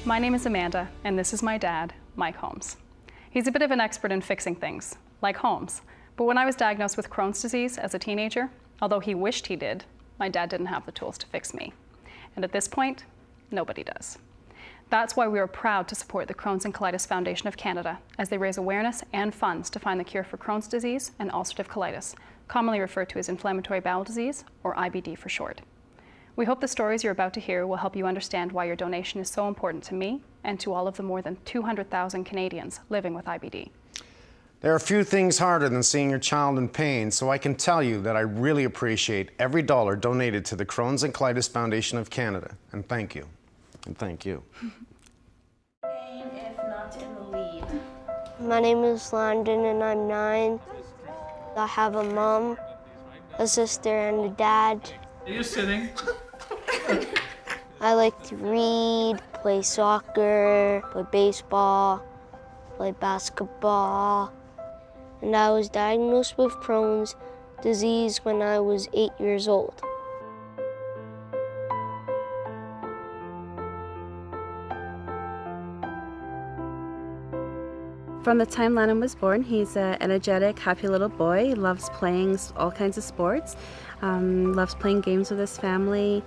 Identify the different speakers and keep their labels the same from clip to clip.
Speaker 1: My name is Amanda, and this is my dad, Mike Holmes. He's a bit of an expert in fixing things, like Holmes, but when I was diagnosed with Crohn's disease as a teenager, although he wished he did, my dad didn't have the tools to fix me. And at this point, nobody does. That's why we are proud to support the Crohn's and Colitis Foundation of Canada as they raise awareness and funds to find the cure for Crohn's disease and ulcerative colitis, commonly referred to as inflammatory bowel disease, or IBD for short. We hope the stories you're about to hear will help you understand why your donation is so important to me and to all of the more than 200,000 Canadians living with IBD.
Speaker 2: There are few things harder than seeing your child in pain, so I can tell you that I really appreciate every dollar donated to the Crohn's and Colitis Foundation of Canada. And thank you. And thank you.
Speaker 3: If not in the lead.
Speaker 4: My name is Landon and I'm 9. I have a mom, a sister, and a dad.
Speaker 5: Are you sitting?
Speaker 4: I like to read, play soccer, play baseball, play basketball. And I was diagnosed with Crohn's disease when I was 8 years old.
Speaker 6: From the time Landon was born, he's an energetic, happy little boy. He loves playing all kinds of sports, loves playing games with his family,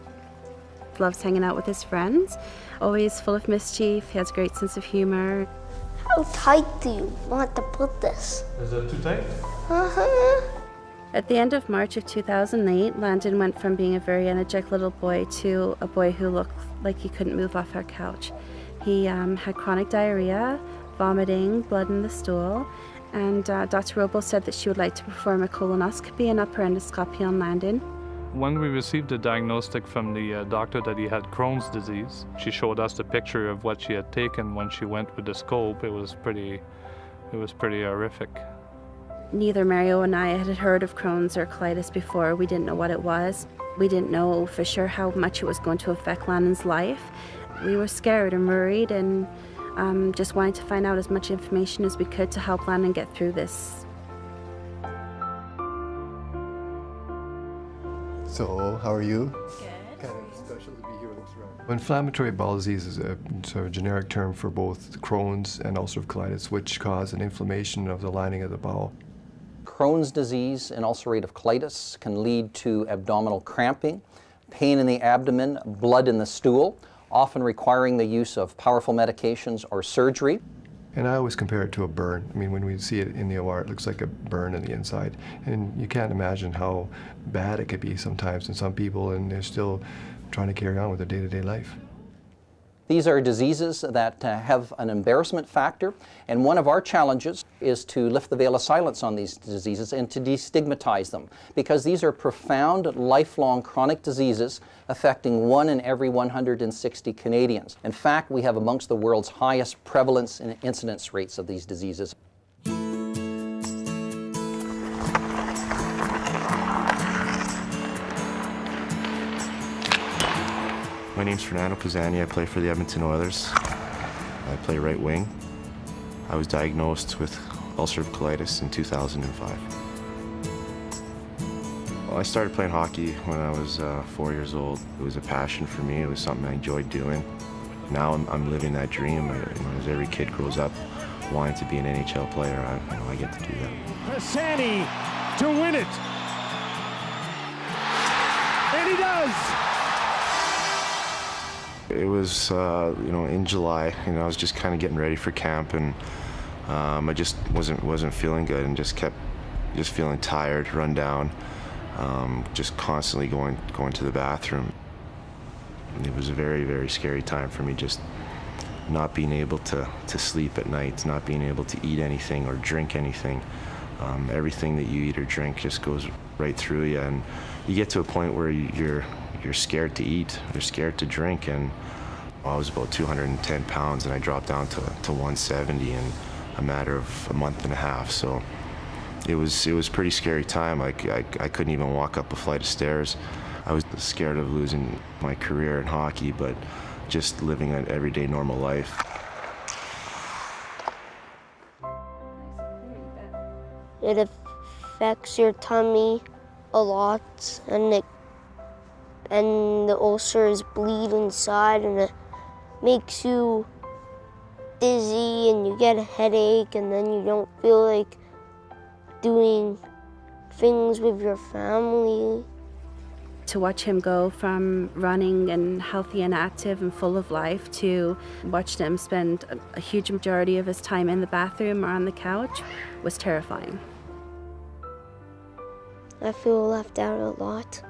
Speaker 6: loves hanging out with his friends, always full of mischief. He has a great sense of humor.
Speaker 4: How tight do you want to put this?
Speaker 5: Is that too tight?
Speaker 6: At the end of March of 2008, Landon went from being a very energetic little boy to a boy who looked like he couldn't move off our couch. He had chronic diarrhea, vomiting, blood in the stool, and Dr. Robo said that she would like to perform a colonoscopy and upper endoscopy on Landon.
Speaker 5: When we received the diagnostic from the doctor that he had Crohn's disease, she showed us the picture of what she had taken when she went with the scope. It was pretty horrific.
Speaker 6: Neither Mario and I had heard of Crohn's or colitis before. We didn't know what it was. We didn't know for sure how much it was going to affect Landon's life. We were scared and worried and just wanted to find out as much information as we could to help Landon get through this.
Speaker 7: So, how are you?
Speaker 3: Good.
Speaker 7: Kind of special to be here with us around. Inflammatory bowel disease is a sort of generic term for both Crohn's and ulcerative colitis, which cause an inflammation of the lining of the bowel.
Speaker 8: Crohn's disease and ulcerative colitis can lead to abdominal cramping, pain in the abdomen, blood in the stool, often requiring the use of powerful medications or surgery.
Speaker 7: And I always compare it to a burn. I mean, when we see it in the OR, it looks like a burn on the inside. And you can't imagine how bad it could be sometimes in some people, and they're still trying to carry on with their day-to-day life.
Speaker 8: These are diseases that have an embarrassment factor, and one of our challenges is to lift the veil of silence on these diseases and to destigmatize them, because these are profound, lifelong chronic diseases affecting 1 in every 160 Canadians. In fact, we have amongst the world's highest prevalence and incidence rates of these diseases.
Speaker 9: My name's Fernando Pisani. I play for the Edmonton Oilers. I play right wing. I was diagnosed with ulcerative colitis in 2005. Well, I started playing hockey when I was 4 years old. It was a passion for me. It was something I enjoyed doing. Now I'm living that dream. As every kid grows up wanting to be an NHL player, I get to do that.
Speaker 10: Pisani to win it. And he does.
Speaker 9: It was, in July. I was just kind of getting ready for camp, and I just wasn't feeling good, and just kept feeling tired, run down, just constantly going to the bathroom. It was a very, very scary time for me, just not being able to sleep at night, not being able to eat anything or drink anything. Everything that you eat or drink just goes right through you, and you get to a point where you're scared to eat, you're scared to drink, and I was about 210 pounds, and I dropped down to 170 in a matter of a month and a half. So it was a pretty scary time. I couldn't even walk up a flight of stairs. I was scared of losing my career in hockey, but just living an everyday normal life.
Speaker 4: It affects your tummy a lot, and the ulcers bleed inside, and it makes you dizzy and you get a headache, and then you don't feel like doing things with your family.
Speaker 6: To watch him go from running and healthy and active and full of life to watch him spend a huge majority of his time in the bathroom or on the couch was terrifying.
Speaker 4: I feel left out a lot.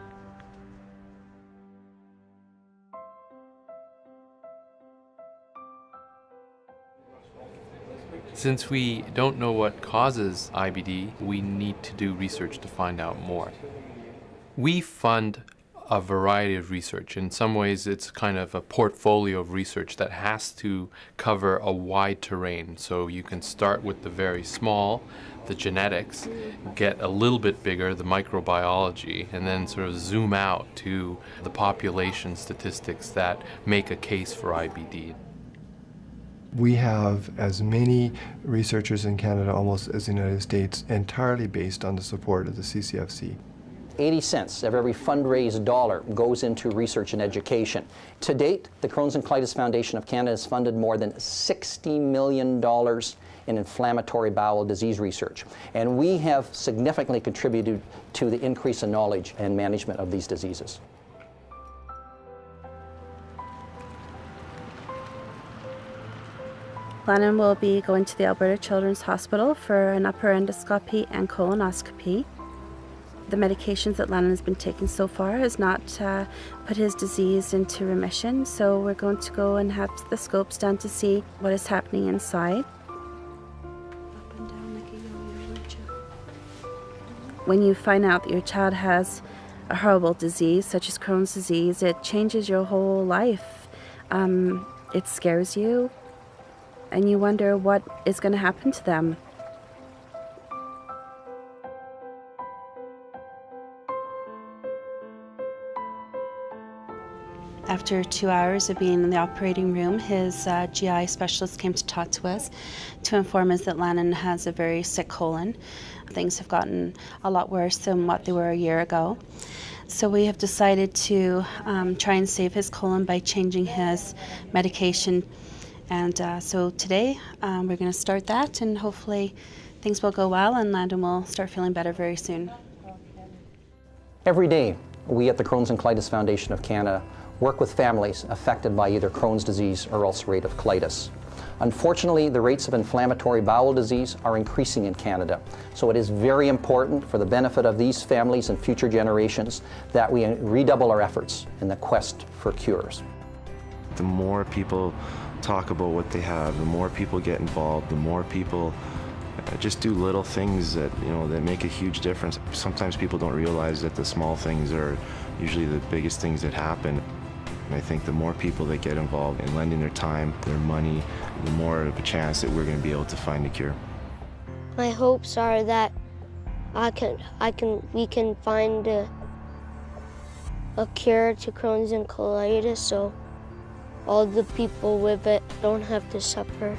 Speaker 3: Since we don't know what causes IBD, we need to do research to find out more. We fund a variety of research. In some ways, it's kind of a portfolio of research that has to cover a wide terrain. So you can start with the very small, the genetics, get a little bit bigger, the microbiology, and then sort of zoom out to the population statistics that make a case for IBD.
Speaker 7: We have as many researchers in Canada almost as the United States, entirely based on the support of the CCFC.
Speaker 8: 80 cents of every fundraised dollar goes into research and education. To date, the Crohn's and Colitis Foundation of Canada has funded more than $60 million in inflammatory bowel disease research. And we have significantly contributed to the increase in knowledge and management of these diseases.
Speaker 6: Landon will be going to the Alberta Children's Hospital for an upper endoscopy and colonoscopy. The medications that Landon has been taking so far has not put his disease into remission, so we're going to go and have the scopes done to see what is happening inside. Up and down like a yo-yo. When you find out that your child has a horrible disease, such as Crohn's disease, it changes your whole life. It scares you, and you wonder what is going to happen to them. After 2 hours of being in the operating room, his GI specialist came to talk to us to inform us that Landon has a very sick colon. Things have gotten a lot worse than what they were a year ago. So we have decided to try and save his colon by changing his medication. And so today we're going to start that, and hopefully things will go well and Landon will start feeling better very soon.
Speaker 8: Every day, we at the Crohn's and Colitis Foundation of Canada work with families affected by either Crohn's disease or ulcerative colitis. Unfortunately, the rates of inflammatory bowel disease are increasing in Canada, so it is very important for the benefit of these families and future generations that we redouble our efforts in the quest for cures.
Speaker 9: The more people talk about what they have, the more people get involved, the more people just do little things that, that make a huge difference. Sometimes people don't realize that the small things are usually the biggest things that happen. And I think the more people that get involved in lending their time, their money, the more of a chance that we're going to be able to find a cure.
Speaker 4: My hopes are that we can find a cure to Crohn's and colitis, so all the people with it don't have to suffer.